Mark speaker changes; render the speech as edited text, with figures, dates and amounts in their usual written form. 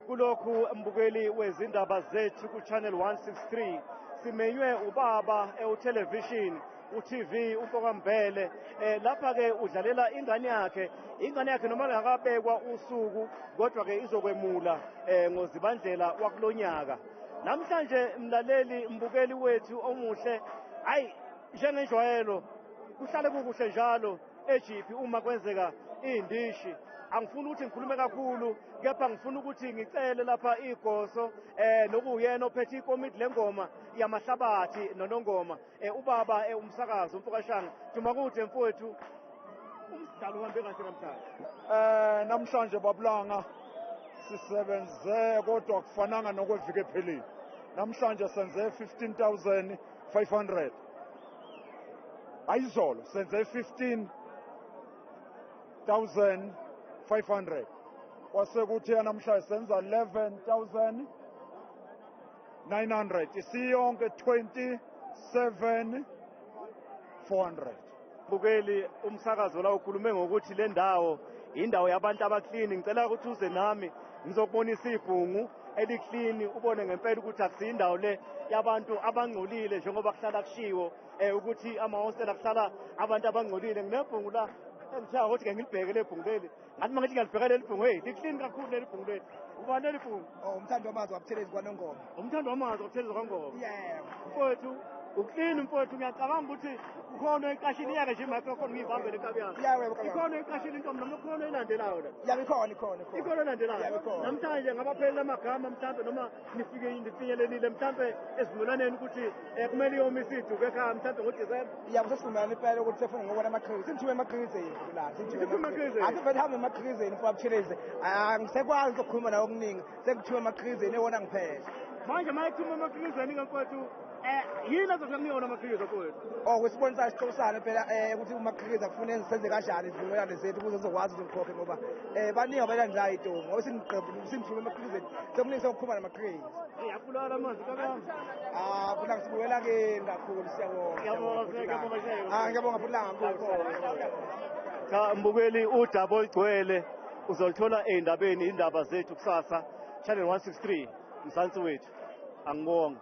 Speaker 1: Kulokhu mbukeli wezindaba zethu ku channel 163 simenywe ubaba U-Thelevishini u-TV umpoka Mbhele lapha ke udlalela ingane yakhe noma ngakabekwa usuku kodwa ke izokwemula ngozibandlela wakulonyaka. Namhlanje mlaleli mbukeli wethu omuhle hayi njengenjwayelo kuhlale kukuhle njalo eJeppe uma kwenzeka indishi. Angifuni ukuthi ngikhulume kakhulu kepha ngifuna ukuthi ngicele lapha igoso nokuyena ophethe ikomiti lengoma yamahlabathi nonongoma ubaba umsakazi umfokashanga Duma kude mfowethu umdlalo uhambe kahle namhlanje.
Speaker 2: Namhlanje babulanga sisebenze kodwa kufananga nokwevike ephelile. Namhlanje senze 15,500. Ayizolo senze 15,500. Kwasekuthi namhlanje senza 11,900. Isiyonke 27,400.
Speaker 1: Bukeli umsakazo la ukhulume ngokuthi le ndawo indawo yabantu abaklini. Ngicela ukuthi uze nami ngizokubonisa ibhungu eliklini ubone ngempela ukuthi akusiyindawo le yabantu abangcolile njengoba kuhlala kushiwo ukuthi ama-hostela kuhlala abantu abangcolile. Nginebhungu la engithaka ukuthi ke ngilibheke lebhungu leli ngathi mangithi ngiyalibheka leli bhungu liklini kakhulu leli bhungu leli. Ubani leli bhungu?
Speaker 3: Umthando wamazwi wabuthelezi kwanongoma.
Speaker 1: Umthando wamazwi wabuthelezi kwangoma.
Speaker 3: Yeah.
Speaker 1: Mfowethu uklini mfowethu ngiyacabanga ukuthi ukhona eqashini yake nje microphone ngiyibambele inkabi yakho. Ikhona eqashini intombi noma khona elandelayo la.
Speaker 3: Yeah, ikhona.
Speaker 1: Ikhona elandelayo. Namhlanje ngabapheli amagama mhlambe noma nifinyelelile mhlambe esivumelaneni ukuthi kumele iyomise iduke ekhaya mhlambe ngoDisemba.
Speaker 3: Yeah, kusesivumelana impela ukuthi sefuna ngokubona amaqhizi. Sithiwe amaqhizi yethu la.
Speaker 1: Sithiwe amaqhizi.
Speaker 3: Asivele hambe amaqhizi yethu abuthelezi. Ngisekwazi ukukhuluma nawe okuningi. Sekuthiwe amaqhizi ewona ngiphela.
Speaker 1: Manje mayethuma amaqhizi ngamfowethu yini azokuyona amaqhizi mfowethu?
Speaker 3: Kusibonisa isixoxisana phela ukuthi umaqhizi akufanele senze kanjani izivumelwano zethu ukuze sizokwazi ukuthi ngikhokhe ngoba baningi abalandelayo itongo ngoba sinithuma amaqhizi sekuningi sokukhuluma namaqhizi.
Speaker 1: Yapulala amanzi kabanga.
Speaker 3: Futhi ngisibuyela ke kakhulu siyabonga. Ngiyabonga futhi kakhulu.
Speaker 1: Cha mbukeli udaba olugcwele uzolithola ezindabeni indaba zethu kusasa channel 163 Mzansi wethu. Angibonga.